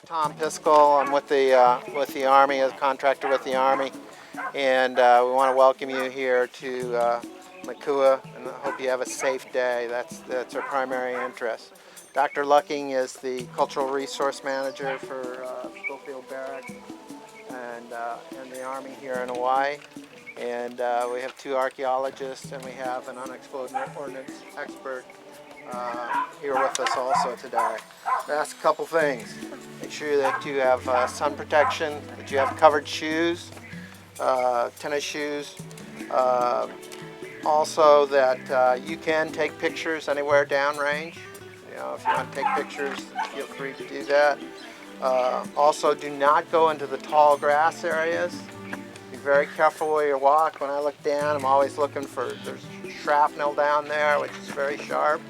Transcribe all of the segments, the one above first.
Tom Piskel. I'm with the Army, as a contractor with the Army, and we want to welcome you here to Mākua, and I hope you have a safe day. That's our primary interest. Dr. Lucking is the Cultural Resource Manager for Schofield Barracks and the Army here in Hawaii. And we have two archaeologists, and we have an unexploded ordnance expert here with us also today. Ask a couple things. Make sure that you have sun protection, that you have covered shoes, tennis shoes. Also that you can take pictures anywhere downrange. You know, if you want to take pictures, feel free to do that. Also, do not go into the tall grass areas. Be very careful where you walk. When I look down, I'm always looking for, there's shrapnel down there, which is very sharp.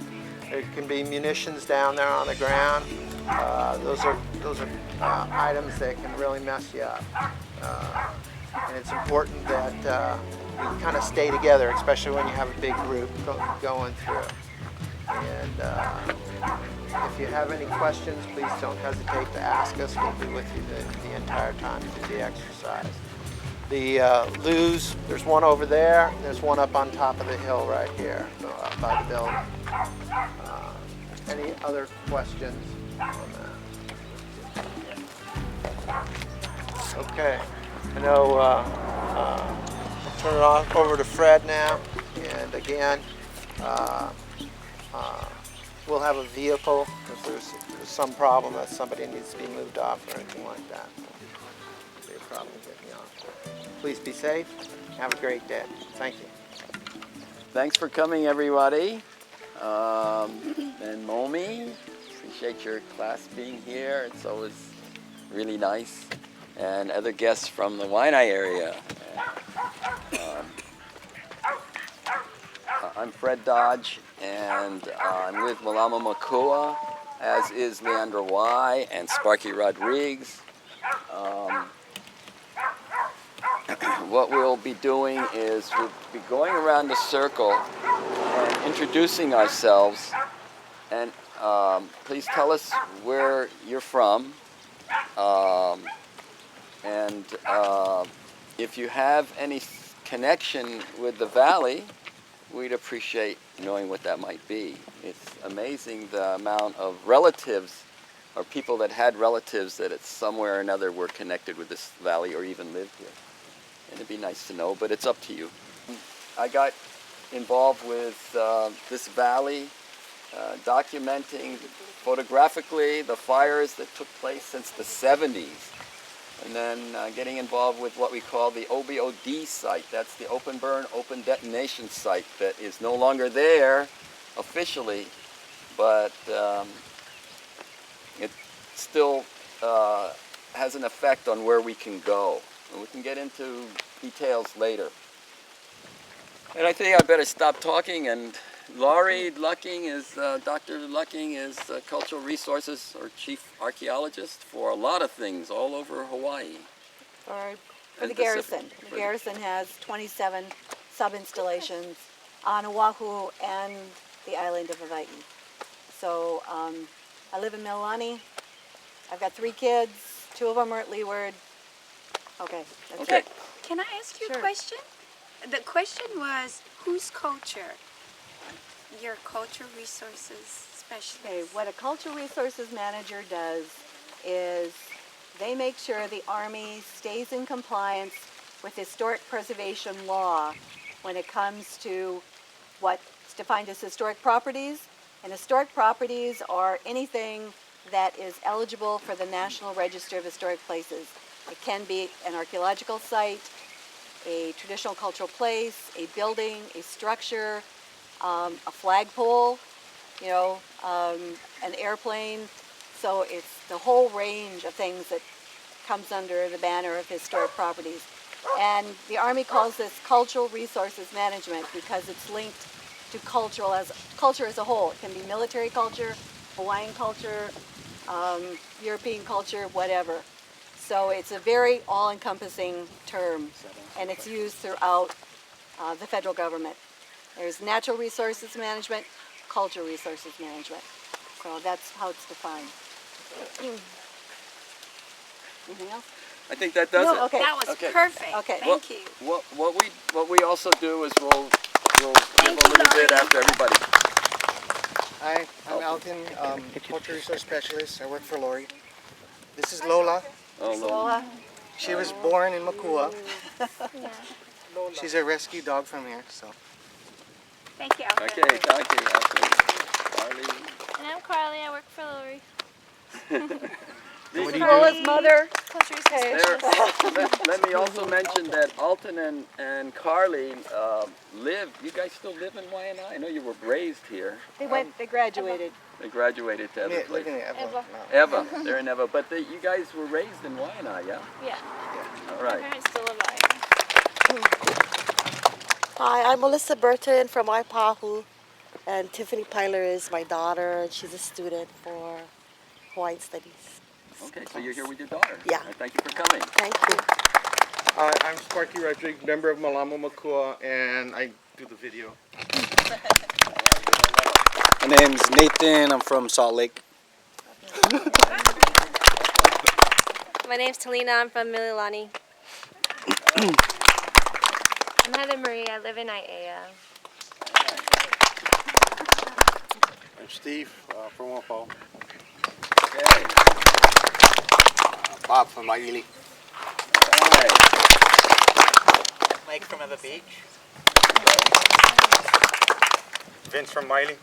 There can be munitions down there on the ground. Those are items that can really mess you up. And it's important that we kind of stay together, especially when you have a big group going through. And if you have any questions, please don't hesitate to ask us. We'll be with you the entire time through the exercise. The loos, there's one over there. There's one up on top of the hill right here by the building. Any other questions on that? Okay. I know I'll turn it over to Fred now. And again, we'll have a vehicle if there's some problem that somebody needs to be moved off or anything like that. It'll be a problem getting off. Please be safe. Have a great day. Thank you. Thanks for coming, everybody. And Momi, appreciate your class being here. It's always really nice. And other guests from the Waianae area. I'm Fred Dodge, and I'm with Mālama Mākua, as is Leandra Y and Sparky Rodrigues. What we'll be doing is we'll be going around the circle and introducing ourselves. And please tell us where you're from. And if you have any connection with the valley, we'd appreciate knowing what that might be. It's amazing the amount of relatives or people that had relatives that at somewhere or another were connected with this valley or even lived here. And it'd be nice to know, but it's up to you. I got involved with this valley, documenting photographically the fires that took place since the 70s. And then getting involved with what we call the OBOD site. That's the open burn, open detonation site that is no longer there officially, but it still has an effect on where we can go. And we can get into details later. And I think I better stop talking, and Laurie Lucking is, Dr. Lucking is Cultural Resources or Chief Archaeologist for a lot of things all over Hawaii. For the garrison. The garrison has 27 sub-installations on Oahu and the island of Hawaii. So I live in Mililani. I've got 3 kids. 2 of them are at Leeward. Okay, that's Okay. it. Can I ask you Sure. a question? The question was, whose culture? Your culture resources specialist. Okay, what a cultural resources manager does is they make sure the Army stays in compliance with historic preservation law when it comes to what's defined as historic properties. And historic properties are anything that is eligible for the National Register of Historic Places. It can be an archaeological site, a traditional cultural place, a building, a structure, a flagpole, you know, an airplane. So it's the whole range of things that comes under the banner of historic properties. And the Army calls this cultural resources management because it's linked to culture as a whole. It can be military culture, Hawaiian culture, European culture, whatever. So it's a very all-encompassing term, and it's used throughout the federal government. There's natural resources management, cultural resources management. So that's how it's defined. Anything else? I think that does No, it. okay. That was Okay. perfect. Okay. Thank you. What we also do is we'll give a little bit after everybody. Hi, I'm Alton, culture resource specialist. I work for Lori. This is Lola. Oh, Lord. Lola. She was born in Mākua. She's a rescue dog from here, so. Thank you, Alfred. Okay, thank you. Carly. And I'm Carly. I work for Lori. What do you do? Lola's mother. Culture resource There, specialist. let me also mention that Alton and Carly live. You guys still live in Waianae? I know you were raised here. They graduated. They graduated to other Live places. in Evo Evo. now. Eva, they're in Eva, but you guys were raised in Waianae, yeah? Yeah. All My right. parents still live out. Hi, I'm Melissa Burton from Waipahu, and Tiffany Pyler is my daughter, and she's a student for Hawaiian Studies. Okay, so you're here with your daughter. Yeah. And thank you for coming. Thank you. I'm Sparky Rodrigues, member of Mālama Mākua, and I do the video. My name's Nathan. I'm from Salt Lake. My name's Talina. I'm from Mililani. I'm Heather Marie. I live in Aiea. I'm Steve from Wapau. Okay. Bob from Maili. All right. Mike from Eva Beach. Vince from Miley.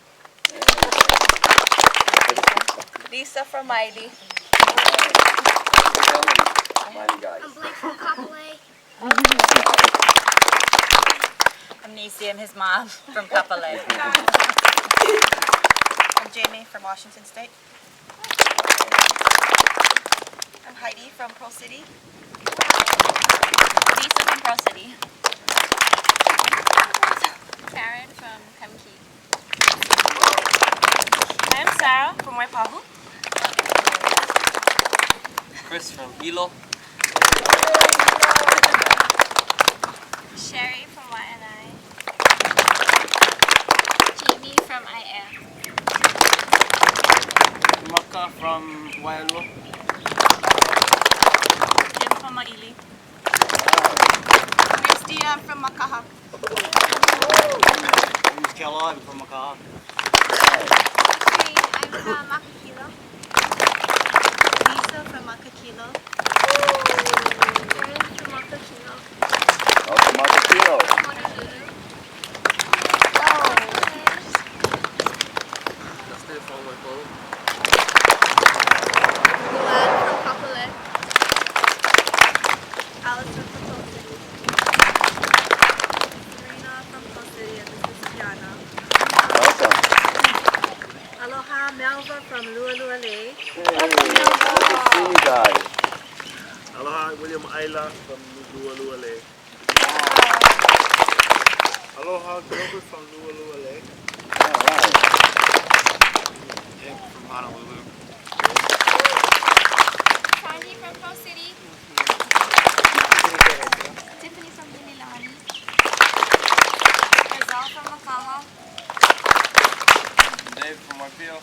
Lisa from Miley. Mighty guys. I'm Blake from Kapolei. I'm Nisi, I'm his mom from Kapolei. I'm Jamie from Washington State. I'm Heidi from Pearl City. Lisa from Pearl City. Karen from Kemki. I'm Sarah from Waipahu. Chris from Ilo. Sherry from Waianae. Jamie from Aiea. Maka from Waialua. Jim from Maili. Christy, I'm from Makaha. I'm Kela. I'm from Makaha. I'm from Makakilo. Lisa from Makakilo. Karen from Makakilo. Oh, from Makakilo. Honolulu. That's it from my phone. Luan from Kapolei. Allison from Pearl City. Serena from Pearl City, and this is Kiana. Welcome. Aloha, Melva from Lualuale. Good to see you guys. Aloha, William Ayla from Lualuale. Aloha, Gilbert from Lualuale. All right. Jake from Honolulu. Sandy from Pearl City. Tiffany from Mililani. Rizal from Makaha. Dave from Waipio.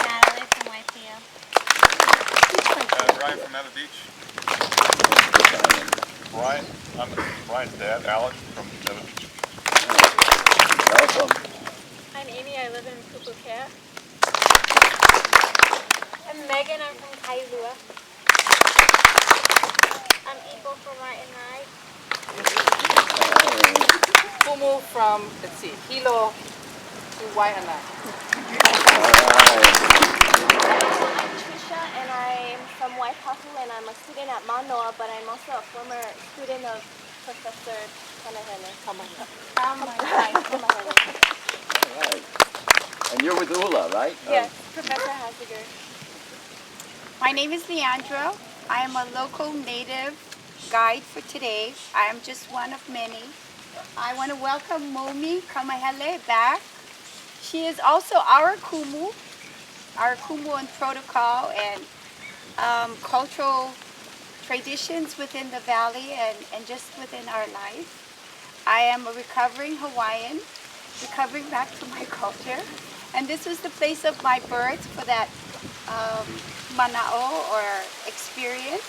Natalie from Waipio. Ryan from Eva Beach. Brian, I'm Brian's dad, Alex from Eva Beach. Welcome. I'm Amy. I live in Pupuket. I'm Megan. I'm from Kailua. I'm Eagle from Waianae. Kumu from, let's see, Hilo to Waianae. All right. I'm Trisha, and I'm from Waipahu, and I'm a student at Manoa, but I'm also a former student of Professor Kamahele. Kamahele. All right. And you're with Ula, right? Yes, Professor Hasiger. My name is Leandra. I am a local native guide for today. I am just one of many. I want to welcome Momi Kamahele back. She is also our kumu and protocol and cultural traditions within the valley and just within our life. I am a recovering Hawaiian, recovering back to my culture. And this was the place of my birth for that mana'o or experience.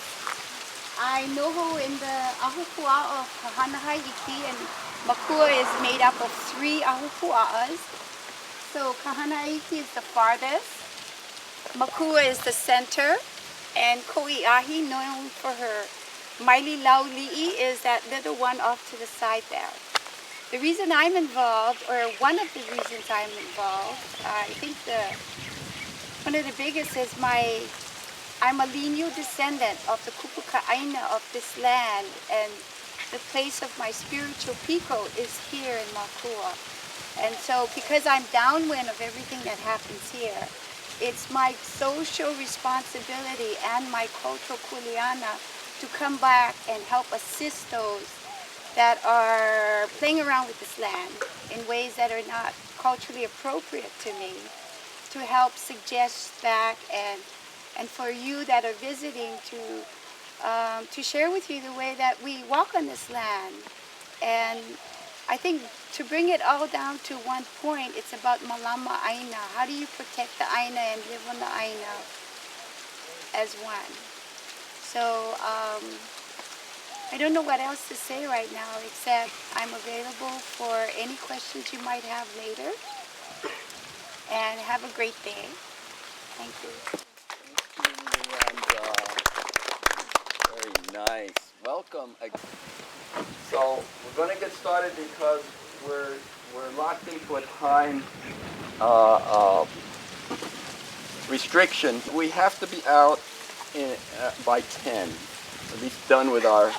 I noho in the ahupua'a of Kahana Iki, and Mākua is made up of 3 ahupua'as. So Kahana Iki is the farthest, Mākua is the center, and Ko'iahi, known for her Maili Lauli'i, is that little one off to the side there. The reason I'm involved, or one of the reasons I'm involved, I think one of the biggest is I'm a lineal descendant of the Kupuka'aina of this land, and the place of my spiritual piko is here in Mākua. And so because I'm downwind of everything that happens here, it's my social responsibility and my cultural kuleana to come back and help assist those that are playing around with this land in ways that are not culturally appropriate to me, to help suggest back and for you that are visiting to share with you the way that we walk on this land. And I think to bring it all down to one point, it's about Mālama Aina. How do you protect the Aina and live on the Aina as one? So I don't know what else to say right now, except I'm available for any questions you might have later. And have a great day. Thank you. Very nice. Welcome. So we're going to get started because we're locked into a time restriction. We have to be out by 10, at least done with our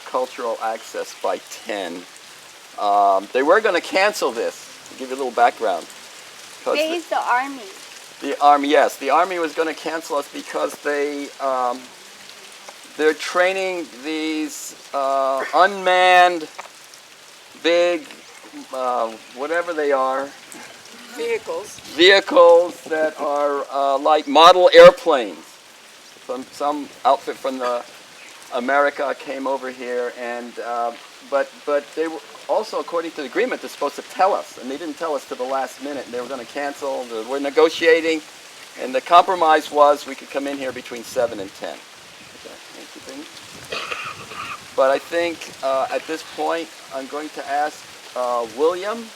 cultural access by 10. They were going to cancel this, to give you a little background. They the Army. The Army, yes. The Army was going to cancel us because they're training these unmanned, big, whatever they are. Vehicles that are like model airplanes. Some outfit from America came over here, and but they were also, according to the agreement, they're supposed to tell us, and they didn't tell us to the last minute. And they were going to cancel. We're negotiating, and the compromise was we could come in here between 7 and 10. But I think at this point I'm going to ask William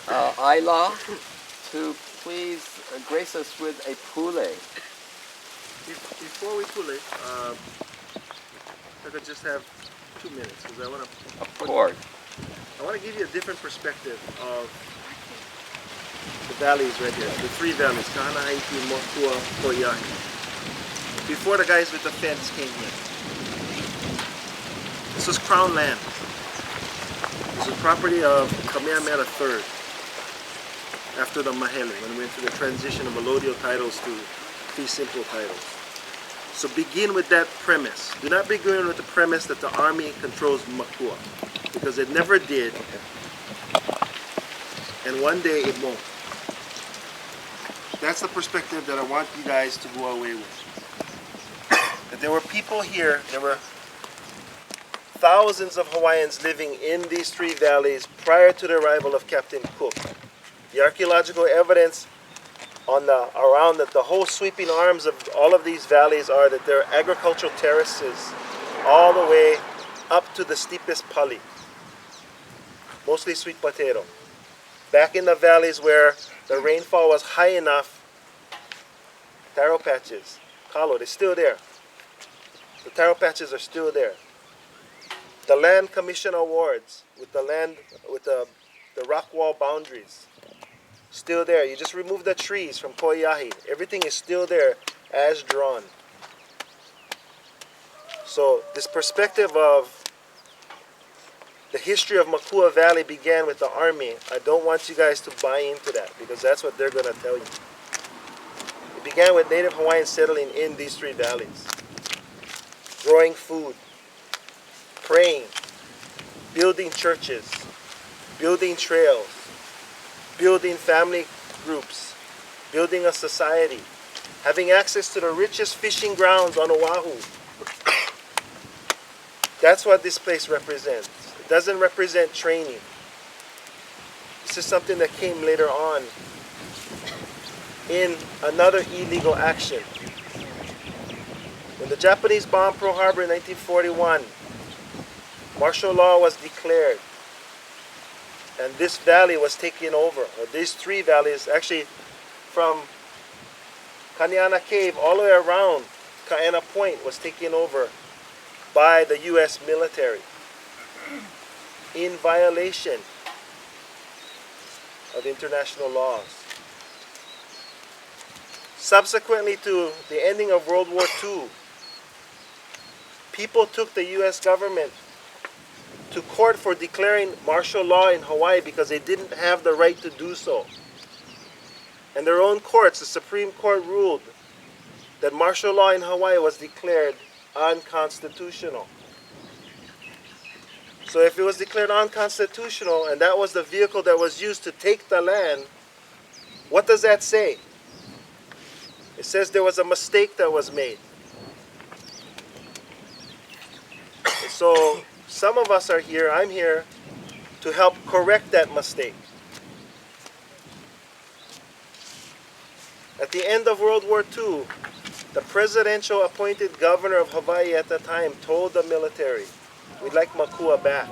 Ayla to please grace us with a pule. Before we pule, I could just have 2 minutes because I want to. Of course. I want to give you a different perspective of the valleys right here. The 3 valleys: Kahana, Haiti, Mākua, Ko'iahi. Before the guys with the fence came here, this was crown land. This was property of Kamehameha III after the Mahele, when we went through the transition of allodial titles to fee simple titles. So begin with that premise. Do not begin with the premise that the Army controls Mākua, because it never did, and one day it won't. That's the perspective that I want you guys to go away with. That there were people here, there were thousands of Hawaiians living in these 3 valleys prior to the arrival of Captain Cook. The archaeological evidence around the whole sweeping arms of all of these valleys are that they're agricultural terraces all the way up to the steepest pali, mostly sweet potato. Back in the valleys where the rainfall was high enough, taro patches, kalo, they're still there. The taro patches are still there. The land commission awards with the rock wall boundaries, still there. You just remove the trees from Ko'iahi. Everything is still there as drawn. So this perspective of the history of Mākua Valley began with the Army. I don't want you guys to buy into that, because that's what they're going to tell you. It began with Native Hawaiians settling in these 3 valleys, growing food, praying, building churches, building trails, building family groups, building a society, having access to the richest fishing grounds on Oahu. That's what this place represents. It doesn't represent training. This is something that came later on in another illegal action When the Japanese bombed Pearl Harbor in 1941, martial law was declared. And this valley was taken over. Or these three valleys, actually from Kaniana Cave all the way around Kaena Point, was taken over by the U.S. military in violation of international laws. Subsequently to the ending of World War II, people took the U.S. government to court for declaring martial law in Hawaii because they didn't have the right to do so. And their own courts, the Supreme Court, ruled that martial law in Hawaii was declared unconstitutional. So if it was declared unconstitutional and that was the vehicle that was used to take the land, what does that say? It says there was a mistake that was made. And so some of us are here, I'm here, to help correct that mistake. At the end of World War II, the presidential appointed governor of Hawaii at the time told the military, "We'd like Mākua back."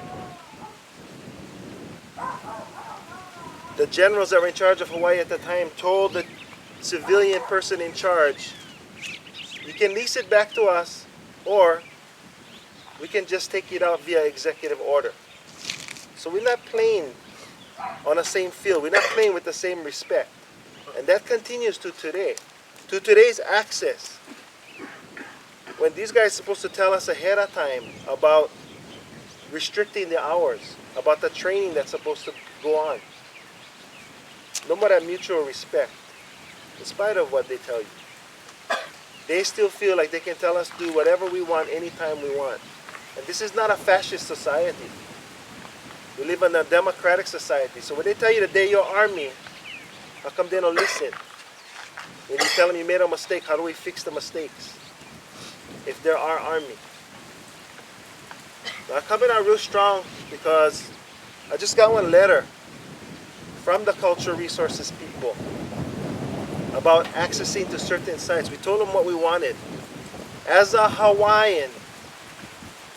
The generals that were in charge of Hawaii at the time told the civilian person in charge, "You can lease it back to us, or we can just take it out via executive order." So we're not playing on the same field. We're not playing with the same respect. And that continues to today. To today's access. When these guys are supposed to tell us ahead of time about restricting the hours, about the training that's supposed to go on. No more that mutual respect, in spite of what they tell you. They still feel like they can tell us to do whatever we want anytime we want. And this is not a fascist society. We live in a democratic society. So when they tell you that they're your army, how come they don't listen? When you tell them you made a mistake, how do we fix the mistakes? If they're our army. Now, I'm coming out real strong because I just got one letter from the cultural resources people about accessing to certain sites. We told them what we wanted. As a Hawaiian,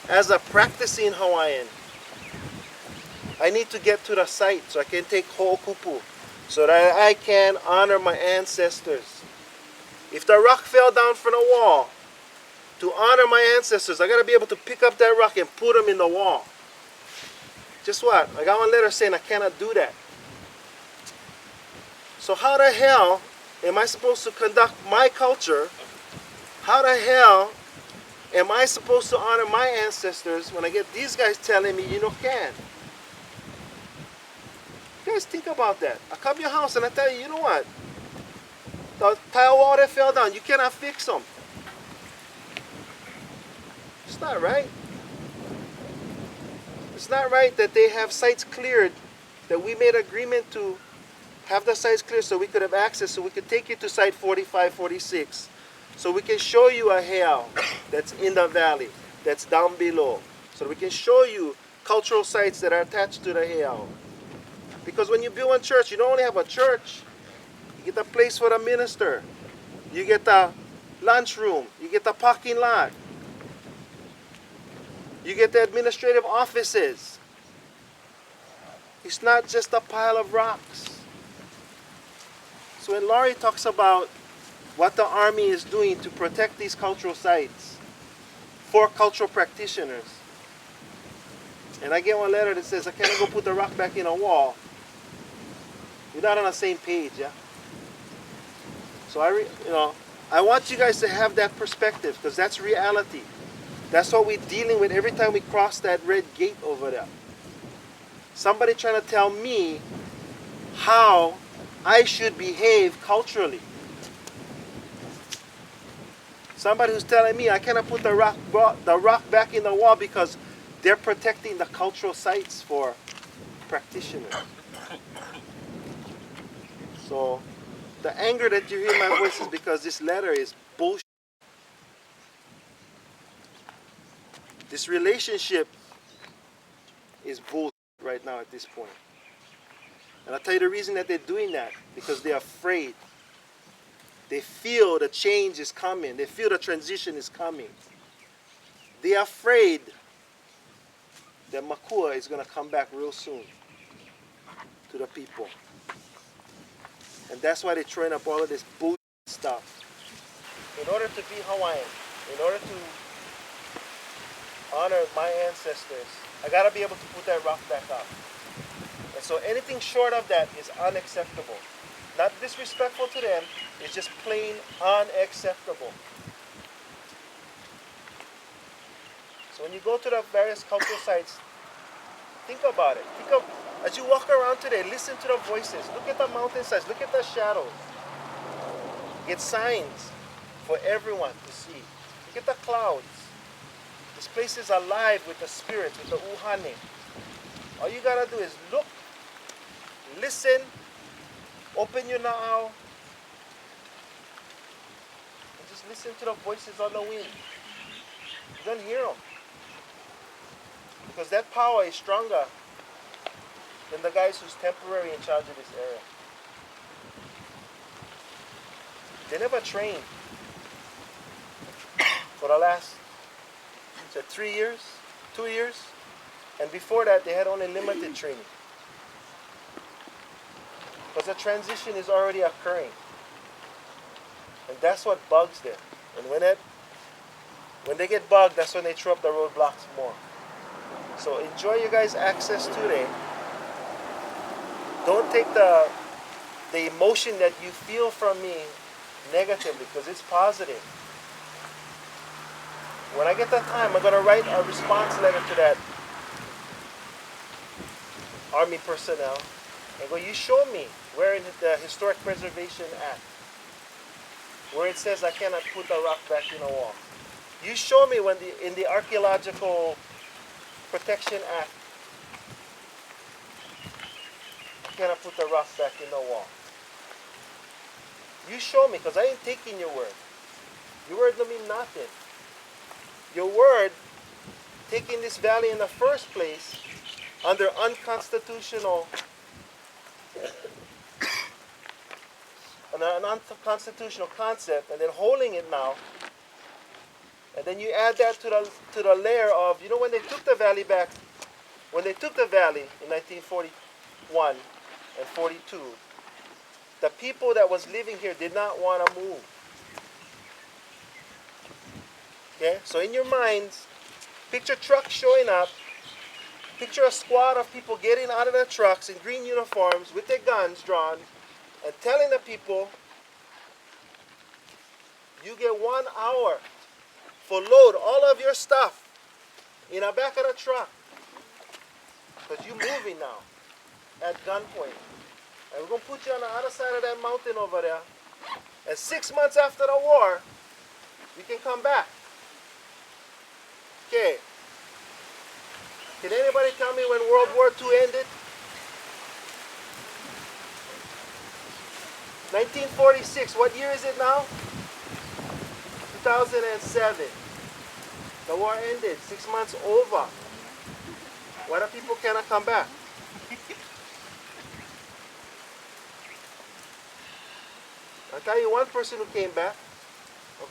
as a practicing Hawaiian, I need to get to the site so I can take ho'okupu, so that I can honor my ancestors. If the rock fell down from the wall, to honor my ancestors, I gotta be able to pick up that rock and put them in the wall. Just what? I got one letter saying I cannot do that. So how the hell am I supposed to conduct my culture? How the hell am I supposed to honor my ancestors when I get these guys telling me you can't? You guys think about that. I come to your house and I tell you, you know what? The tile wall that fell down, you cannot fix them. It's not right. It's not right that they have sites cleared, that we made agreement to have the sites cleared so we could have access, so we could take you to site 45, 46, so we can show you a heiau that's in the valley, that's down below, so we can show you cultural sites that are attached to the heiau. Because when you build a church, you don't only have a church, you get a place for the minister, you get a lunchroom, you get a parking lot, you get the administrative offices. It's not just a pile of rocks. So when Laurie talks about what the Army is doing to protect these cultural sites for cultural practitioners, and I get one letter that says, I can't go put the rock back in a wall, we're not on the same page, yeah? So I want you guys to have that perspective, because that's reality. That's what we're dealing with every time we cross that red gate over there. Somebody trying to tell me how I should behave culturally. Somebody who's telling me I cannot put the rock back in the wall because they're protecting the cultural sites for practitioners. So the anger that you hear in my voice is because this letter is bullshit. This relationship is bullshit right now at this point. And I'll tell you the reason that they're doing that, because they're afraid. They feel the change is coming. They feel the transition is coming. They are afraid that Mākua is going to come back real soon to the people. And that's why they're throwing up all of this bullshit stuff. In order to be Hawaiian, in order to honor my ancestors, I got to be able to put that rock back up. And so anything short of that is unacceptable. Not disrespectful to them, it's just plain unacceptable. So when you go to the various cultural sites, think about it. As you walk around today, listen to the voices. Look at the mountainsides, look at the shadows. Get signs for everyone to see. Look at the clouds. This place is alive with the spirit, with the uhane. All you gotta do is look, listen, open your na'au, and just listen to the voices on the wind. You're gonna hear them. Because that power is stronger than the guys who's temporary in charge of this area. They never trained for the last 3 years, 2 years, and before that they had only limited training. Because the transition is already occurring. And that's what bugs them. And when they get bugged, that's when they throw up the roadblocks more. So enjoy your guys' access today. Don't take the emotion that you feel from me negatively, because it's positive. When I get that time, I'm going to write a response letter to that Army personnel and go, you show me where in the Historic Preservation Act, where it says I cannot put the rock back in a wall. You show me when in the Archaeological Protection Act, I cannot put the rock back in the wall. You show me, because I ain't taking your word. Your word don't mean nothing. Your word, taking this valley in the first place under unconstitutional concept, and then holding it now, and then you add that to the layer of, you know, when they took the valley back, when they took the valley in 1941 and 42, the people that was living here did not want to move. Okay, so in your minds, picture trucks showing up, picture a squad of people getting out of their trucks in green uniforms with their guns drawn and telling the people, you get 1 hour for load all of your stuff in the back of the truck, because you're moving now at gunpoint. And we're going to put you on the other side of that mountain over there, and 6 months after the war, you can come back. Okay. Can anybody tell me when World War II ended? 1946. What year is it now? 2007. The war ended. 6 months over. Why do people cannot come back? I'll tell you one person who came back.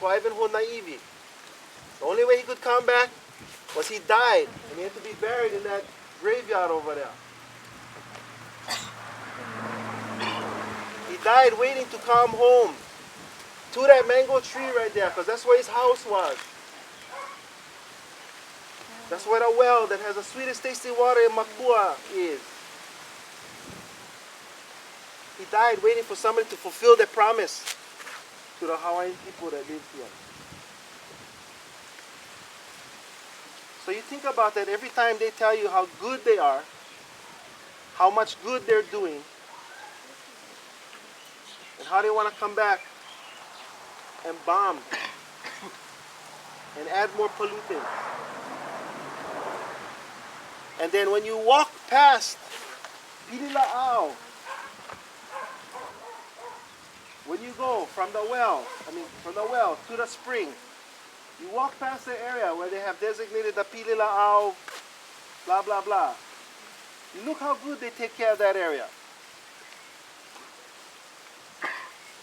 Ivan Naivi. The only way he could come back was he died, and he had to be buried in that graveyard over there. He died waiting to come home to that mango tree right there, because that's where his house was. That's where the well that has the sweetest tasting water in Mākua is. He died waiting for somebody to fulfill their promise to the Hawaiian people that live here. So you think about that every time they tell you how good they are, how much good they're doing, and how they want to come back and bomb and add more pollutants. And then when you walk past Pilila'au, when you go from the well to the spring, you walk past the area where they have designated the Pilila'au, blah, blah, blah. Look how good they take care of that area.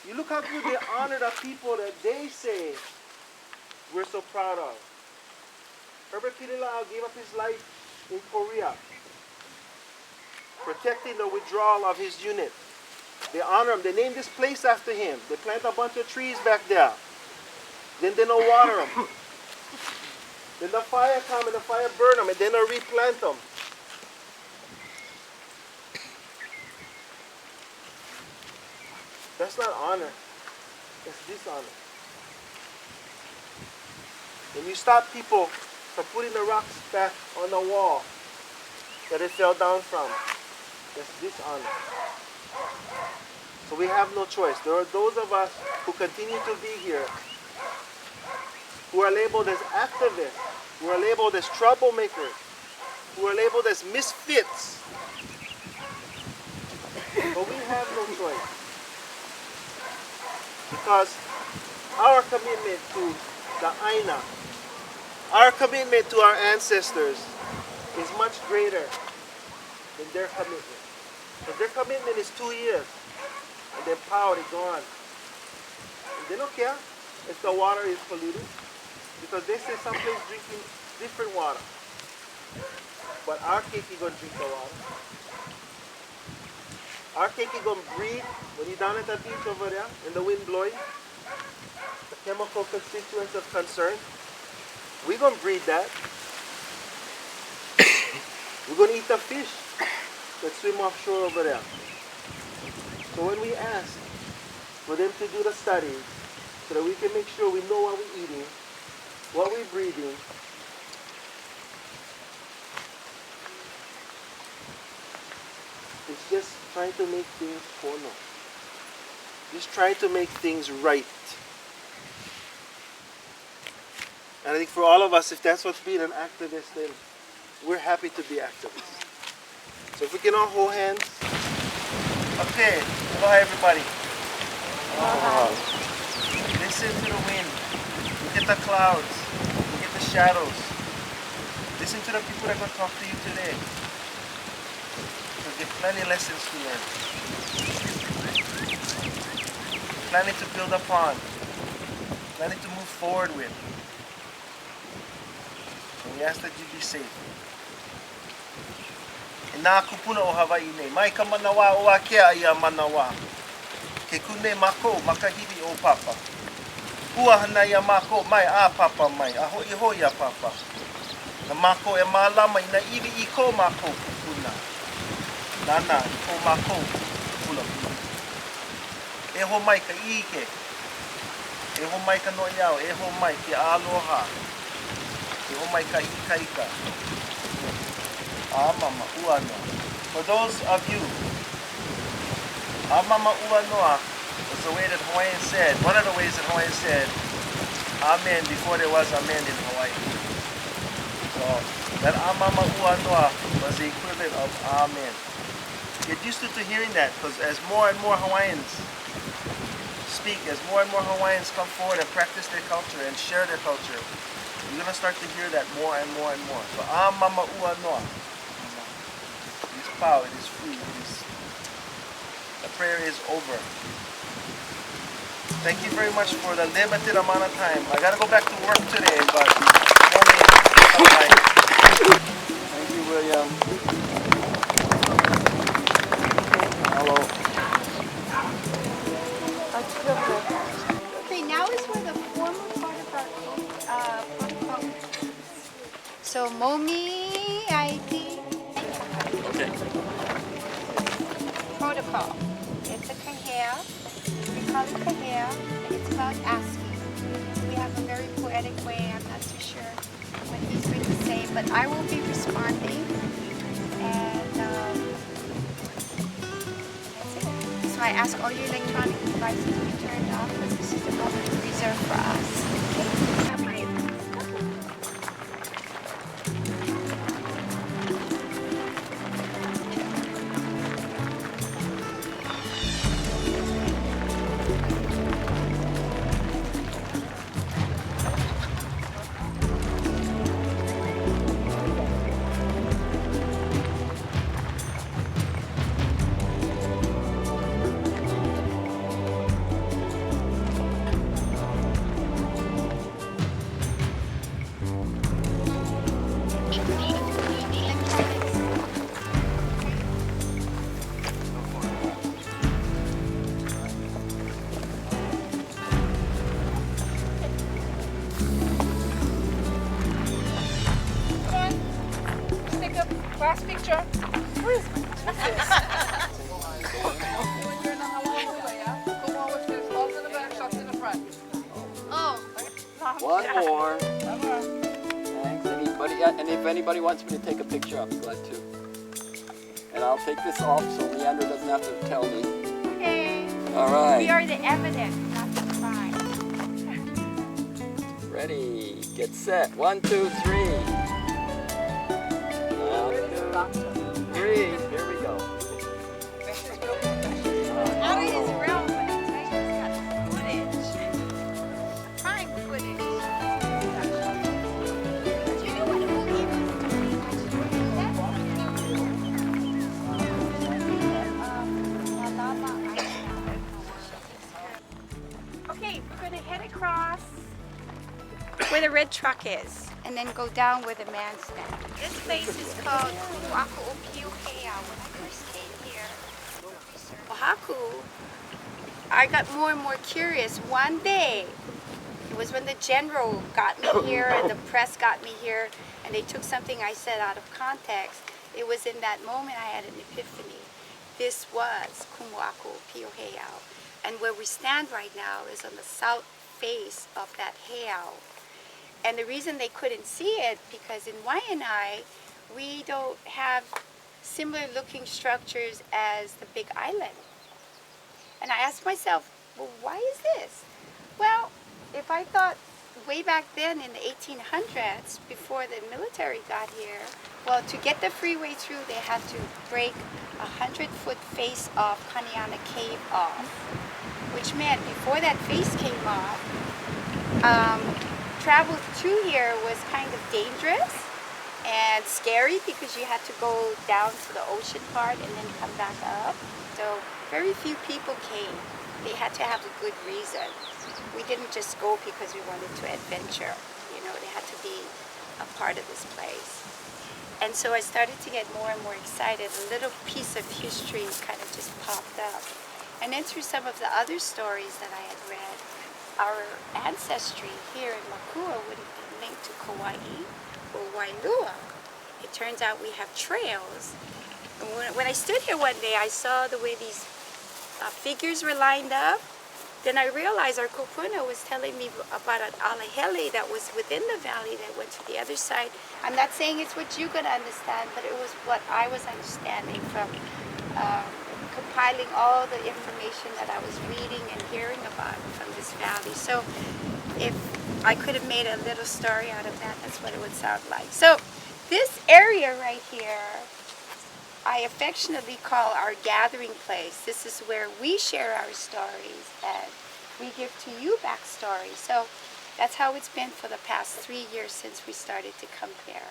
You look how good they honor the people that they say we're so proud of. Herbert Kililao gave up his life in Korea, protecting the withdrawal of his unit. They honor him. They named this place after him. They plant a bunch of trees back there. Then they don't water them. Then the fire come and the fire burn them, and then they replant them. That's not honor. That's dishonor. When you stop people from putting the rocks back on the wall that it fell down from, that's dishonor. So we have no choice. There are those of us who continue to be here who are labeled as activists, who are labeled as troublemakers, who are labeled as misfits. But we have no choice. Because our commitment to the Aina, our commitment to our ancestors is much greater than their commitment. Because their commitment is 2 years, and their power is gone. And they don't care if the water is polluted, because they say someplace drinking different water. But our keiki gonna drink the water. Our keiki gonna breathe when you're down at the beach over there and the wind blowing. The chemical constituents of concern. We're gonna breathe that. We're gonna eat the fish that swim offshore over there. So when we ask for them to do the study so that we can make sure we know what we're eating, what we're breathing, it's just trying to make things kono. Just trying to make things right. And I think for all of us, if that's what's being an activist, then we're happy to be activists. So if we can all hold hands. Okay, aloha everybody. Listen to the wind. Look at the clouds. Look at the shadows. Listen to the people that are going to talk to you today. Because there are plenty of lessons to learn. Plenty to build upon. Plenty to move forward with. And we ask that you be safe. E nā kupuna o Hawaii nei. Mai ka manawa o a kea ia manawa. Ke kune mako makahiwi o papa. Ua hana ia mako mai a papa mai. A hoi hoi a papa. Na mako e mālama i na iwi i ko mako kupuna. Nana i ko mako kupula. E ho mai ka ike. E ho mai ka no iau. E ho mai ke aloha. E ho mai ka ika. Mama ua noa. For those of you, Mama ua noa was the way that Hawaiian said, one of the ways that Hawaiian said amen before there was amen in Hawaii. So that Mama ua noa was the equivalent of amen. Get used to hearing that, because as more and more Hawaiians speak, as more and more Hawaiians come forward and practice their culture and share their culture, you're going to start to hear that more and more and more. So Mama ua noa. Power, it is free. The prayer is over. Thank you very much for the limited amount of time. I gotta go back to work today, but thank you, William. Hello. Okay, now is where the formal part of our protocol. So Momi, ID. Okay. Protocol. It's a kahea. We call it kahea, and it's about asking. We have a very poetic way. I'm not too sure what he's going to say, but I will be responding. And that's it. So I ask all your electronic devices to be turned off, because this is the moment reserved for us. Okay? Have my Class picture. Where is my One more. Thanks. Anybody? And if anybody wants me to take a picture, I'll be glad to. And I'll take this off so Leandra doesn't have to tell me. Okay. All right. We are the evidence, not the crime. Ready, get set. 1, 2, 3. 1, 2, 3. Here we go. How is real, but it's actually got footage. Crime footage. Do you know what a movie is? Okay, we're going to head across where the red truck is, and then go down where the man stands. This place is called Mākua Valley. When I first came here, Oahu, I got more and more curious. One day, it was when the general got me here and the press got me here, and they took something I said out of context. It was in that moment I had an epiphany. This was Kumuaku Pioheau. And where we stand right now is on the south face of that heiau. And the reason they couldn't see it, because in Waianae, we don't have similar looking structures as the Big Island. And I asked myself, well, why is this? Well, if I thought way back then in the 1800s, before the military got here, well, to get the freeway through, they had to break a 100-foot face off Kaniana Cave off, which meant before that face came off, travel to here was kind of dangerous and scary because you had to go down to the ocean part and then come back up. So very few people came. They had to have a good reason. We didn't just go because we wanted to adventure. You know, they had to be a part of this place. And so I started to get more and more excited. A little piece of history kind of just popped up. And then through some of the other stories that I had read, our ancestry here in Mākua would have been linked to Kauai or Wailua. It turns out we have trails. And when I stood here one day, I saw the way these figures were lined up. Then I realized our kopuna was telling me about an alahele that was within the valley that went to the other side. I'm not saying it's what you're going to understand, but it was what I was understanding from compiling all the information that I was reading and hearing about from this valley. So if I could have made a little story out of that, that's what it would sound like. So this area right here, I affectionately call our gathering place. This is where we share our stories and we give to you backstory. So that's how it's been for the past 3 years since we started to come here.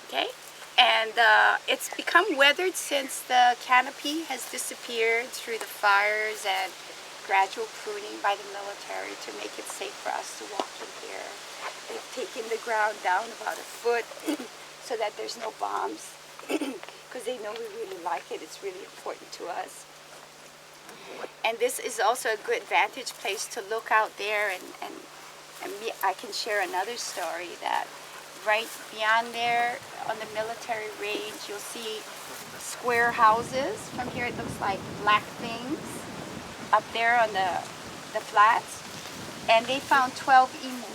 Okay? And it's become weathered since the canopy has disappeared through the fires and gradual pruning by the military to make it safe for us to walk in here. They've taken the ground down about a foot so that there's no bombs because they know we really like it. It's really important to us. And this is also a good vantage place to look out there and I can share another story that right beyond there on the military range, you'll see square houses. From here it looks like black things up there on the flats. And they found 12 imu.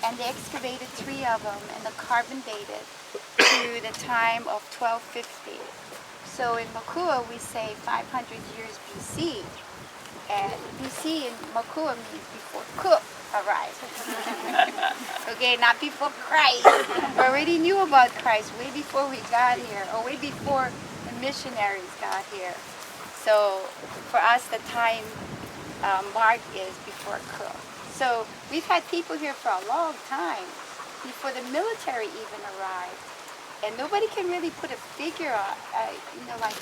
And they excavated 3 of them and the carbon dated to the time of 1250. So in Mākua we say 500 years BC. And BC in Mākua means before Cook arrived. Okay, not before Christ. We already knew about Christ way before we got here, or way before the missionaries got here. So for us, the time mark is before Cook. So we've had people here for a long time, before the military even arrived. And nobody can really put a figure on, like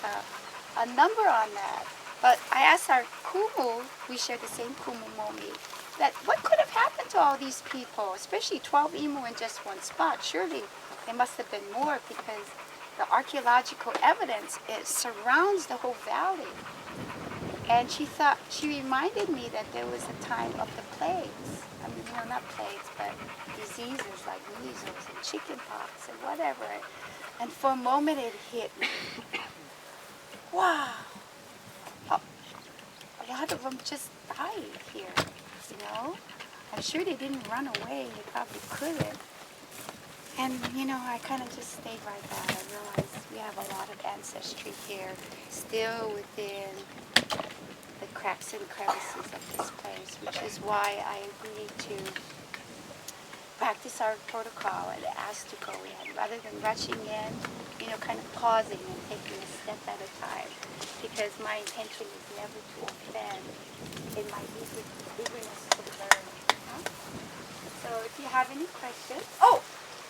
a number on that. But I asked our kumu, we share the same kumu momi, that what could have happened to all these people, especially 12 imu in just one spot? Surely there must have been more because the archaeological evidence surrounds the whole valley. And she reminded me that there was a time of the plagues. I mean, not plagues, but diseases like measles and chickenpox and whatever. And for a moment it hit me. Wow. A lot of them just died here, I'm sure they didn't run away. They probably couldn't. And, I kind of just stayed right there. I realized we have a lot of ancestry here, still within the cracks and crevices of this place, which is why I agreed to practice our protocol and ask to go in, rather than rushing in, kind of pausing and taking a step at a time, because my intention is never to offend in my eagerness to learn. So if you have any questions,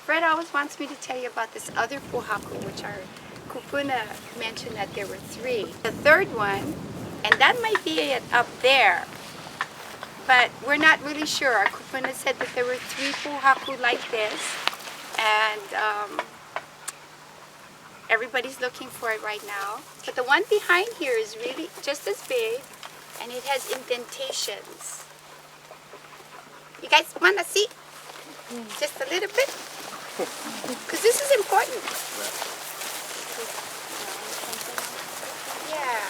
Fred always wants me to tell you about this other puhaku, which our kupuna mentioned that there were 3. The third one, and that might be it up there, but we're not really sure. Our kupuna said that there were 3 puhaku like this, and everybody's looking for it right now. But the one behind here is really just as big, and it has indentations. You guys want to see just a little bit? Because this is important. Yeah.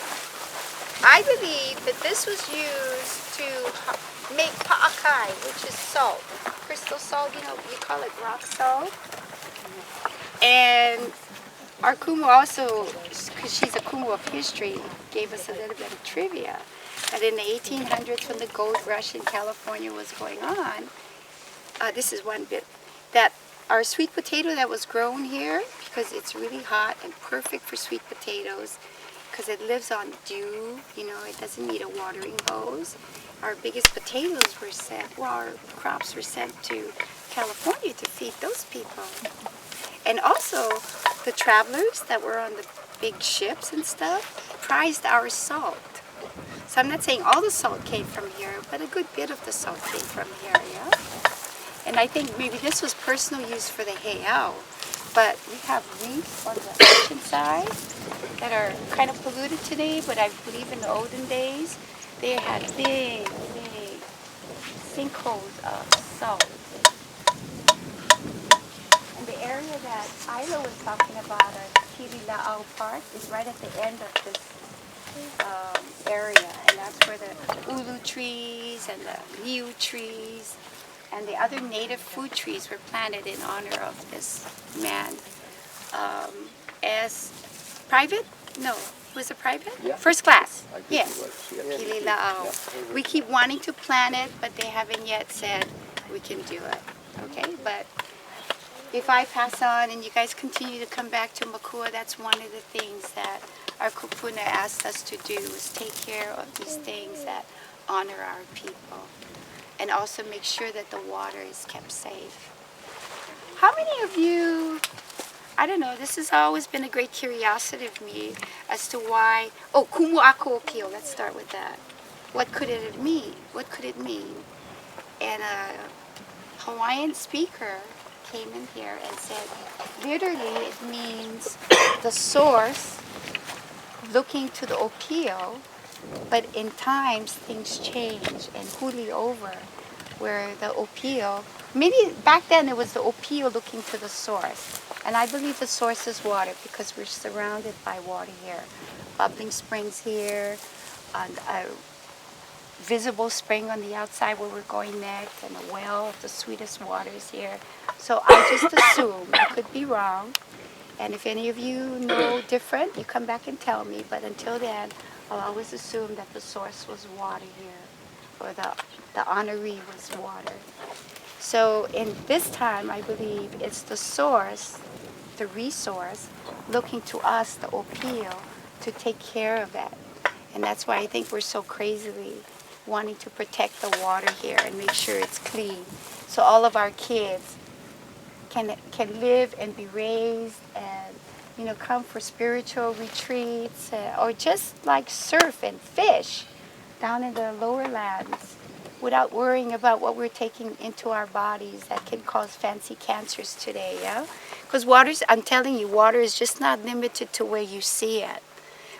I believe that this was used to make pa'akai, which is salt. Crystal salt, you call it rock salt. And our kumu also, because she's a kumu of history, gave us a little bit of trivia. That in the 1800s, when the gold rush in California was going on, this is one bit, that our sweet potato that was grown here, because it's really hot and perfect for sweet potatoes, because it lives on dew, it doesn't need a watering hose. Our biggest potatoes were sent, our crops were sent to California to feed those people. And also, the travelers that were on the big ships and stuff prized our salt. So I'm not saying all the salt came from here, but a good bit of the salt came from here, yeah? And I think maybe this was personal use for the heiau, but we have reefs on the ocean side that are kind of polluted today, but I believe in the olden days, they had big, big sinkholes of salt. And the area that Ila was talking about, our Kilila'au Park, is right at the end of this area, and that's where the ulu trees and the niu trees and the other native food trees were planted in honor of this man. As private? No. Was it private? Yeah. First class? I think Yes. it was, yeah. Kilila'au. We keep wanting to plant it, but they haven't yet said we can do it. Okay? But if I pass on and you guys continue to come back to Mākua, that's one of the things that our kupuna asked us to do, is take care of these things that honor our people. And also make sure that the water is kept safe. How many of you, I don't know, this has always been a great curiosity of me as to why, kumu ako opio, let's start with that. What could it mean? What could it mean? And a Hawaiian speaker came in here and said, literally it means the source looking to the opio, but in times things change and huli over, where the opio, maybe back then it was the opio looking to the source. And I believe the source is water because we're surrounded by water here. Bubbling springs here, and a visible spring on the outside where we're going next, and a well of the sweetest waters here. So I just assume, I could be wrong, and if any of you know different, you come back and tell me, but until then, I'll always assume that the source was water here, or the honoree was water. So in this time, I believe it's the source, the resource, looking to us, the opio, to take care of it. And that's why I think we're so crazily wanting to protect the water here and make sure it's clean. So all of our kids can live and be raised and come for spiritual retreats or just like surf and fish down in the lower lands without worrying about what we're taking into our bodies that can cause fancy cancers today, yeah? Because I'm telling you, water is just not limited to where you see it.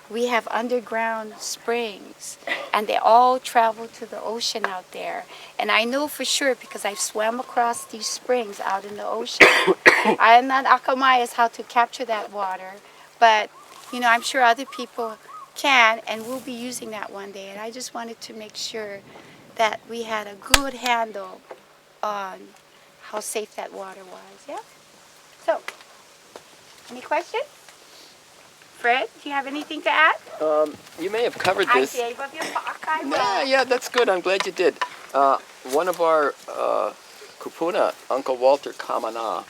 we have underground springs, and they all travel to the ocean out there. And I know for sure because I've swam across these springs out in the ocean. I'm not akamai as how to capture that water, but you know, I'm sure other people can, and we'll be using that one day. And I just wanted to make sure that we had a good handle on how safe that water was. Yeah. So, any questions? Fred, do you have anything to add? You may have covered this. Yeah, Yeah, that's good. I'm glad you did. One of our kupuna, Uncle Walter Kamana,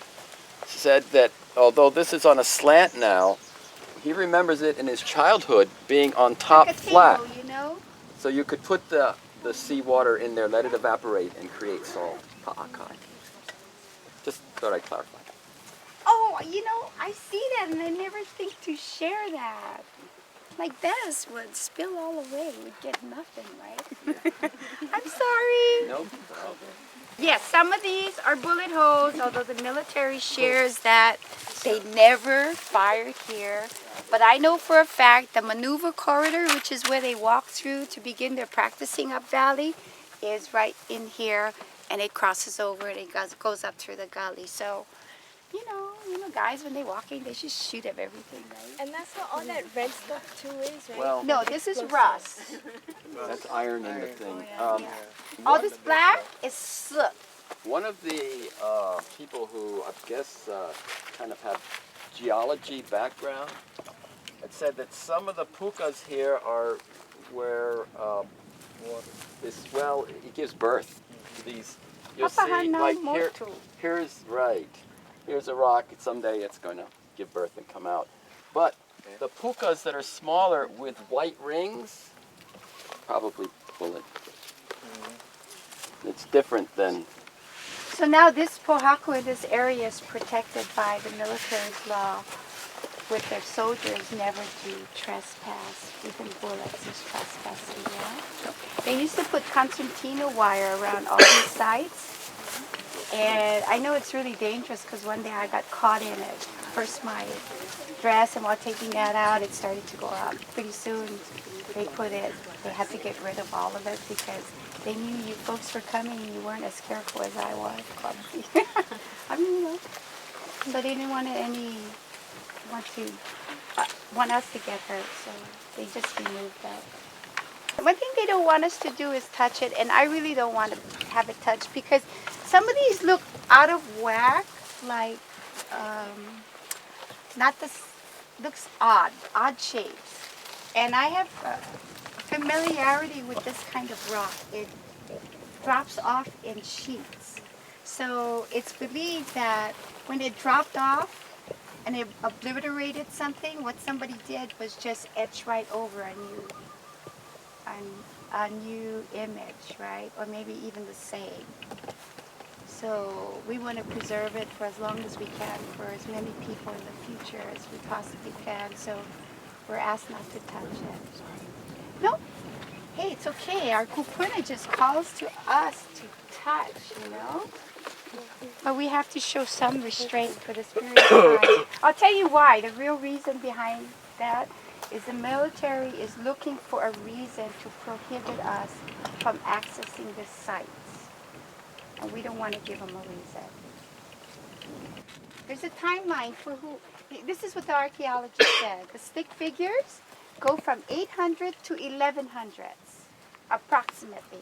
said that although this is on a slant now, he remembers it in his childhood being on top like a flat. table, you know? So you could put the seawater in there, let it evaporate, and create salt. Pa'akai. Just thought I'd clarify. Oh, you know, I see that and I never think to share that. Like this would spill all away. We'd get nothing, right? I'm sorry. No problem. Yes, some of these are bullet holes, although the military shares that they never fired here. But I know for a fact the maneuver corridor, which is where they walk through to begin their practicing up valley, is right in here, and it crosses over and it goes up through the gully. So, you know, guys, when they're walking, they just shoot at everything, right? And that's what all that red stuff too is, right? Well, No, this is rust. that's iron in the thing. All this black is soot. One of the people who I guess kind of have geology background had said that some of the pukas here are where this well it gives birth to these. You'll see, like here's right. Here's a rock. Someday it's going to give birth and come out. But the pukas that are smaller with white rings, probably bullet. It's different than. So now this pohaku in this area is protected by the military's law with their soldiers never to trespass. Even bullets is trespassing, yeah? They used to put concertina wire around all these sites. And I know it's really dangerous because one day I got caught in it. First my dress, and while taking that out, it started to go up. Pretty soon they had to get rid of all of it because they knew you folks were coming and you weren't as careful as I was, clumsy. I mean, you know, but they didn't want us to get hurt, so they just removed that. One thing they don't want us to do is touch it, and I really don't want to have it touched because some of these look out of whack, like looks odd shapes. And I have familiarity with this kind of rock. It drops off in sheets. So it's believed that when it dropped off and it obliterated something, what somebody did was just etch right over a new image, right? Or maybe even the same. So we want to preserve it for as long as we can for as many people in the future as we possibly can. So we're asked not to touch it. No, hey, it's okay. Our kupuna just calls to us to touch, you know? But we have to show some restraint for this period of time. I'll tell you why. The real reason behind that is the military is looking for a reason to prohibit us from accessing the sites. And we don't want to give them a reason. There's a timeline for who, this is what the archaeologist said. The stick figures go from 800 to 1100s, approximately.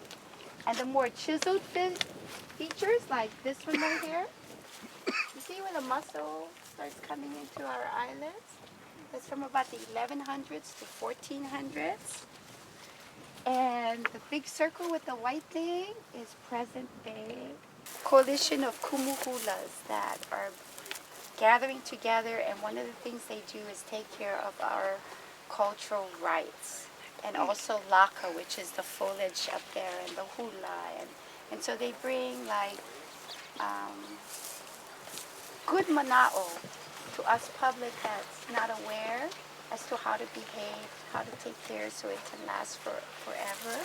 And the more chiseled features, like this one right here, you see where the muscle starts coming into our eyelids? That's from about the 1100s to 1400s. And the big circle with the white thing is present day. Coalition of kumuhulas that are gathering together, and one of the things they do is take care of our cultural rites. And also laka, which is the foliage up there, and the hula. And so they bring like good mana'o to us public that's not aware as to how to behave, how to take care so it can last forever.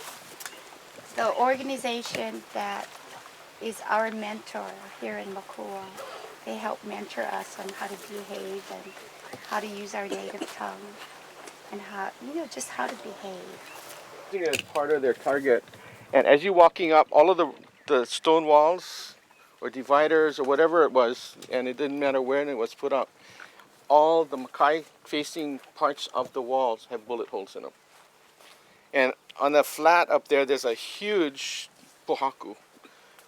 The organization that is our mentor here in Mākua, they help mentor us on how to behave and how to use our native tongue. and how, just how to behave. As part of their target. And as you're walking up, all of the stone walls or dividers or whatever it was, and it didn't matter when it was put up, all the Makai facing parts of the walls have bullet holes in them. And on the flat up there, there's a huge pohaku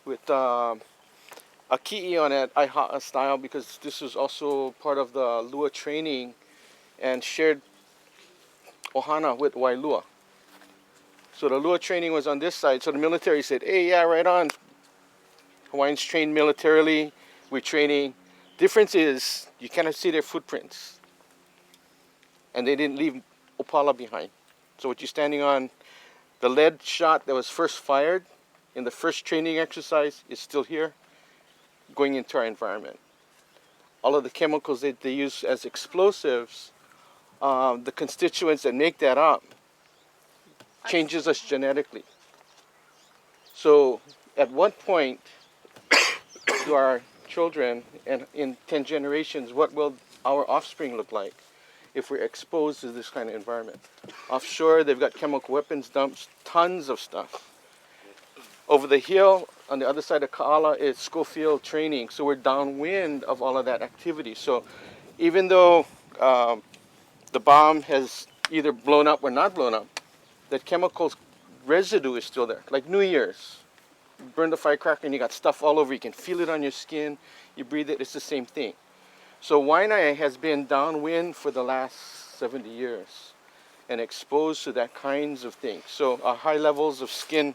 with a ki'i on it, aiha'a style, because this is also part of the lua training and shared ohana with Wailua. So the lua training was on this side. So the military said, hey, yeah, right on. Hawaiians train militarily. We're training. Difference is you cannot see their footprints. And they didn't leave opala behind. So what you're standing on, the lead shot that was first fired in the first training exercise is still here, going into our environment. All of the chemicals that they use as explosives, the constituents that make that up, changes us genetically. So at what point do our children, and in 10 generations, what will our offspring look like if we're exposed to this kind of environment? Offshore, they've got chemical weapons dumps, tons of stuff. Over the hill, on the other side of Ka'ala, is Schofield training. So we're downwind of all of that activity. So even though the bomb has either blown up or not blown up, that chemical residue is still there. Like New Year's, you burn the firecracker and you got stuff all over. You can feel it on your skin. You breathe it. It's the same thing. So Waianae has been downwind for the last 70 years and exposed to that kinds of things. So high levels of skin.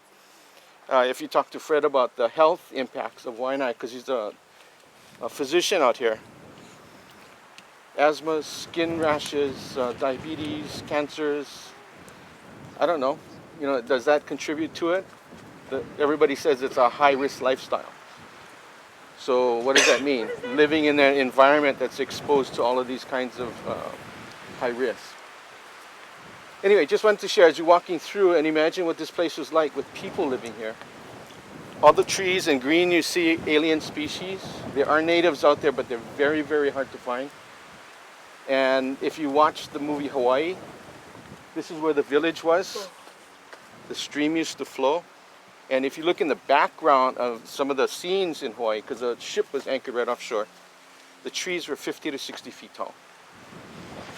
If you talk to Fred about the health impacts of Waianae, because he's a physician out here, asthma, skin rashes, diabetes, cancers, I don't know. Does that contribute to it? Everybody says it's a high-risk lifestyle. So what does that mean? Living in an environment that's exposed to all of these kinds of high risk. Anyway, just wanted to share as you're walking through and imagine what this place was like with people living here. All the trees and green, you see alien species. There are natives out there, but they're very, very hard to find. And if you watch the movie Hawaii, this is where the village was. The stream used to flow. And if you look in the background of some of the scenes in Hawaii, because the ship was anchored right offshore, the trees were 50 to 60 feet tall.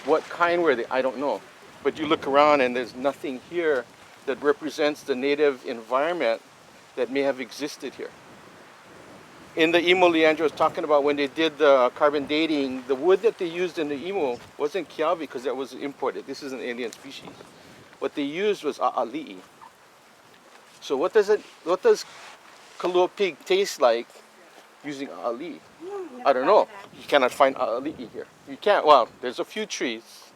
What kind were they? I don't know. But you look around and there's nothing here that represents the native environment that may have existed here. In the imo Leandra was talking about when they did the carbon dating, the wood that they used in the imo wasn't kiawe because that was imported. This is an alien species. What they used was a'ali'i. So what does kalua pig taste like using a'ali'i? I don't know. You cannot find a'ali'i here. You can't. Well, there's a few trees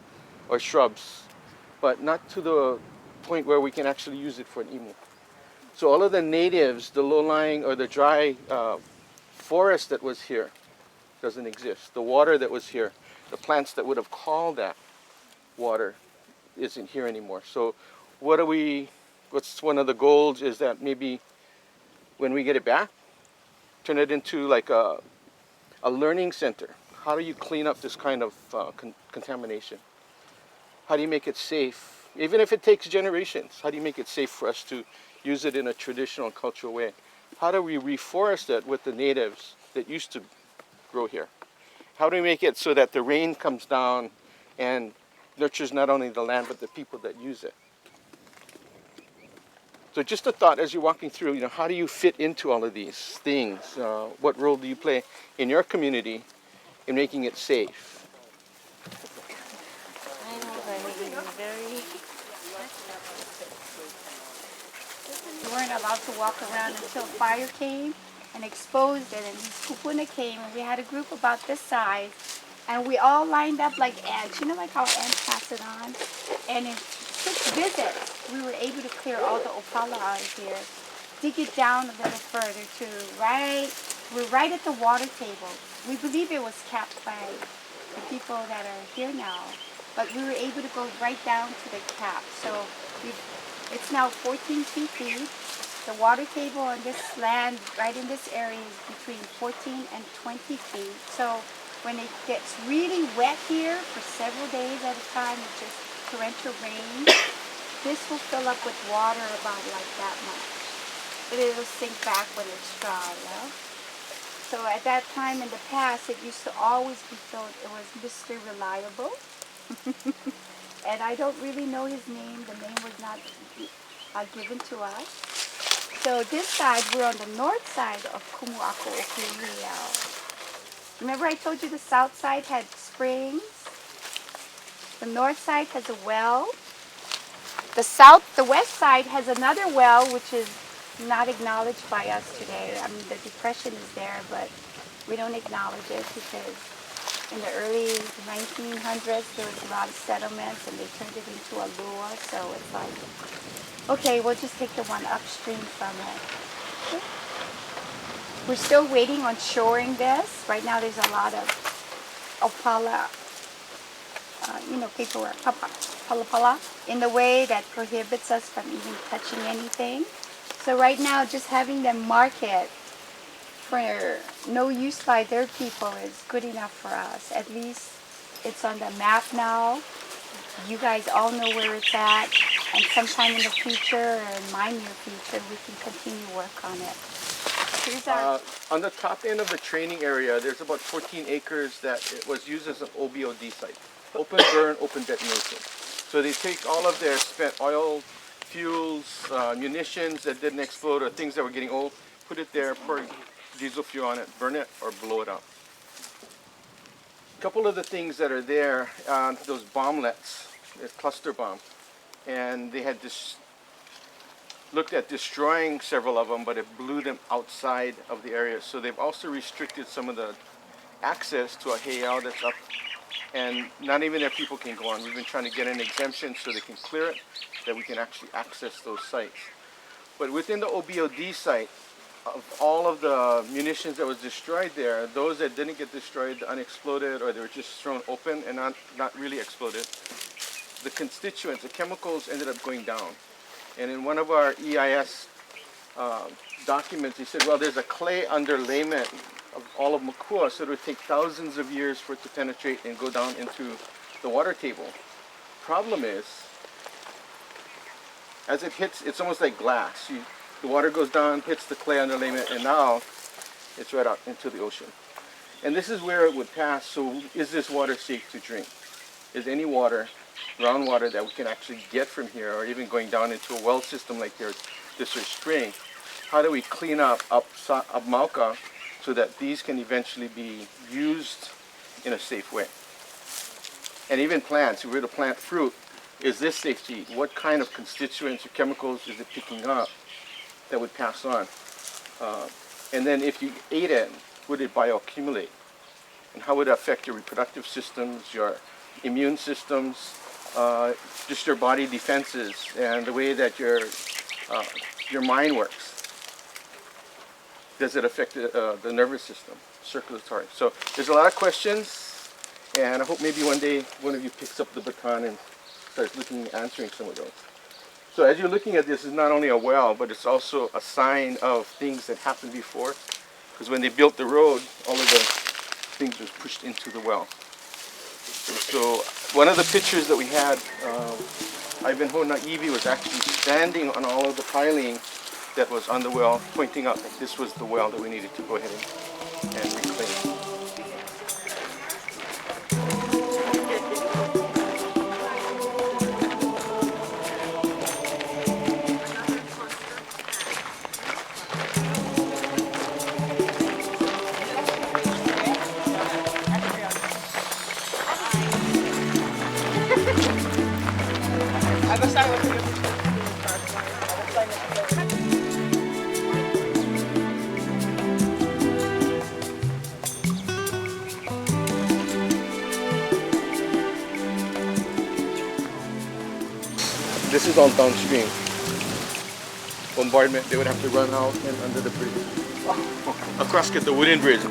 or shrubs, but not to the point where we can actually use it for an imo. So all of the natives, the low-lying or the dry forest that was here doesn't exist. The water that was here, the plants that would have called that water isn't here anymore. So what's one of the goals is that maybe when we get it back, turn it into like a learning center. How do you clean up this kind of contamination? How do you make it safe? Even if it takes generations, how do you make it safe for us to use it in a traditional cultural way? How do we reforest it with the natives that used to grow here? How do we make it so that the rain comes down and nurtures not only the land but the people that use it? So just a thought as you're walking through, how do you fit into all of these things? What role do you play in your community in making it safe? We weren't allowed to walk around until fire came and exposed it, and kupuna came, and we had a group about this size, and we all lined up like ants, like how ants pass it on, and in 6 visits, we were able to clear all the opala out of here, dig it down a little further to we're right at the water table. We believe it was capped by the people that are here now, but we were able to go right down to the cap. So it's now 14 feet deep. The water table on this land, right in this area, is between 14 and 20 feet. So when it gets really wet here for several days at a time, it just torrential rain, this will fill up with water about like that much. But it'll sink back when it's dry, yeah? So at that time in the past, it used to always be thought it was Mr. Reliable. And I don't really know his name. The name was not given to us. So this side, we're on the north side of Kumuako Okuiao. Remember I told you the south side had springs? The north side has a well. The west side has another well, which is not acknowledged by us today. I mean, the depression is there, but we don't acknowledge it because in the early 1900s, there was a lot of settlements and they turned it into a lure. So it's like, okay, we'll just take the one upstream from it. Okay. We're still waiting on shoring this. Right now, there's a lot of opala, paperwork, pala, in the way that prohibits us from even touching anything. So right now, just having them mark it for no use by their people is good enough for us. At least it's on the map now. You guys all know where it's at. And sometime in the future, or in my near future, we can continue work on it. Here's our... On the top end of the training area, there's about 14 acres that it was used as an OBOD site. Open burn, open detonation. So they take all of their spent oil, fuels, munitions that didn't explode or things that were getting old, put it there, pour diesel fuel on it, burn it, or blow it up. A couple of the things that are there, those bomblets, cluster bomb, and they had looked at destroying several of them, but it blew them outside of the area. So they've also restricted some of the access to a heiau that's up, and not even their people can go on. We've been trying to get an exemption so they can clear it, that we can actually access those sites. But within the OBOD site, of all of the munitions that was destroyed there, those that didn't get destroyed, unexploded, or they were just thrown open and not really exploded, the constituents, the chemicals ended up going down. And in one of our EIS documents, he said, well, there's a clay underlayment of all of Mākua, so it would take thousands of years for it to penetrate and go down into the water table. Problem is, as it hits, it's almost like glass. The water goes down, hits the clay underlayment, and now it's right out into the ocean. And this is where it would pass. So is this water safe to drink? Is any water, groundwater, that we can actually get from here, or even going down into a well system like this or spring, how do we clean up Mākua so that these can eventually be used in a safe way? And even plants, if we were to plant fruit, is this safe to eat? What kind of constituents or chemicals is it picking up that would pass on? And then if you ate it, would it bioaccumulate? And how would it affect your reproductive systems, your immune systems, just your body defenses, and the way that your mind works? Does it affect the nervous system, circulatory? So there's a lot of questions, and I hope maybe one day one of you picks up the baton and starts answering some of those. So as you're looking at this, it's not only a well, but it's also a sign of things that happened before. Because when they built the road, all of the things were pushed into the well. So one of the pictures that we had, Ivanhoe Naivi was actually standing on all of the piling that was on the well, pointing out that this was the well that we needed to go ahead and reclaim. This is all downstream. Bombardment, they would have to run out and under the bridge. Across the wooden bridge. If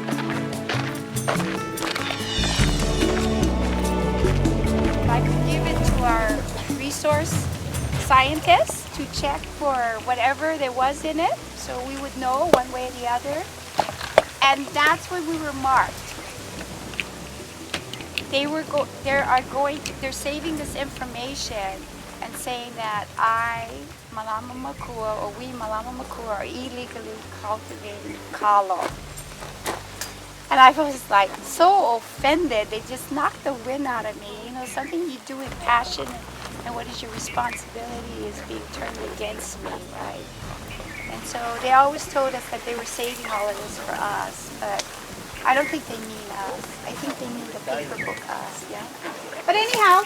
I could give it to our resource scientists to check for whatever there was in it, so we would know one way or the other. And that's when we were marked. they're saving this information and saying that Mālama Mākua, or we Mālama Mākua, are illegally cultivating kalo. And I was like so offended. They just knocked the wind out of me. You know, something you do with passion and what is your responsibility is being turned against me, right? And so they always told us that they were saving all of this for us, but I don't think they mean us. I think they mean the paper book us, yeah? But anyhow,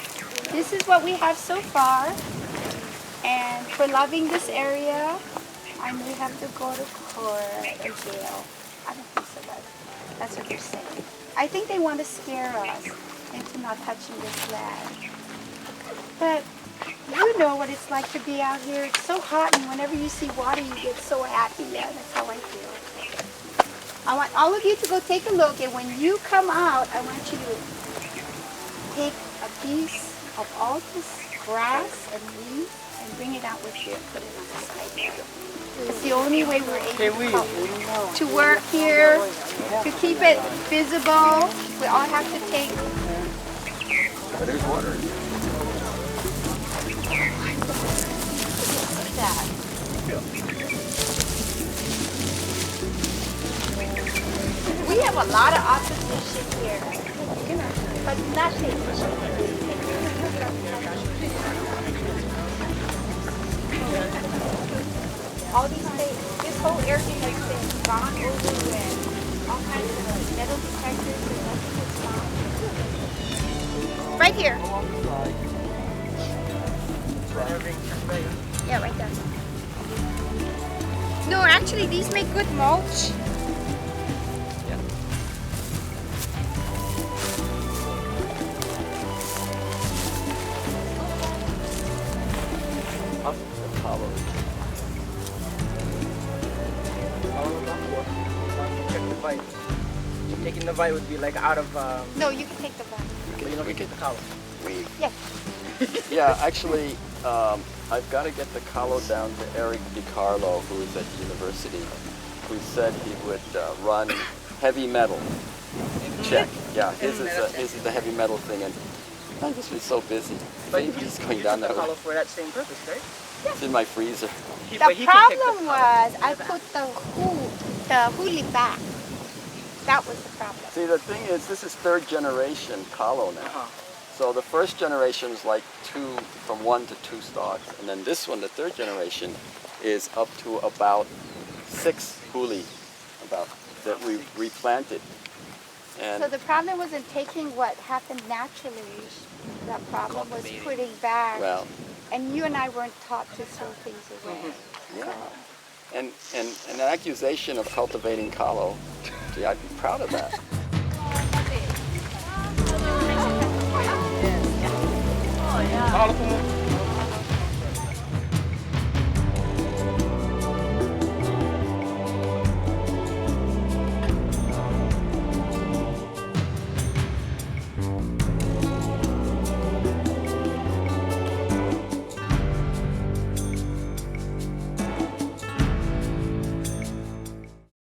this is what we have so far. And for loving this area, I may have to go to court or jail. I don't think so, but that's what they're saying. I think they want to scare us into not touching this land. But you know what it's like to be out here. It's so hot, and whenever you see water, you get so happy. Yeah, that's how I feel. I want all of you to go take a look, and when you come out, I want you to take a piece of all this grass and leaves and bring it out with you and put it on the side there. It's the only way we're able to work here, to keep it visible. We all have to take. But there's water. That. We have a lot of opposition here, but nothing. All these things, this whole area has been gone over with all kinds of metal detectors and nothing is found. Right here. Yeah, right there. No, actually, these make good mulch. Taking the bite would be like out of. No, you can take the bite. You don't get the collar. Yes. Yeah, actually, I've got to get the kalo down to Eric DiCarlo, who is at university, who said he would run heavy metal. Check. Yeah, his is the heavy metal thing, and I'm just been so busy. But He's just going down that way. Kalo for that same purpose, right? It's in my freezer. The problem was I put the huli back. That was the problem. See, the thing is, this is third generation kalo now. So the first generation is like from 1 to 2 stalks, and then this one, the third generation, is up to about 6 huli, that we replanted. And So the problem wasn't taking what happened naturally. The problem was putting back. well, And you and I weren't taught to throw things away. yeah. And an accusation of cultivating kalo, gee, I'd be proud of that. Kalo po mo.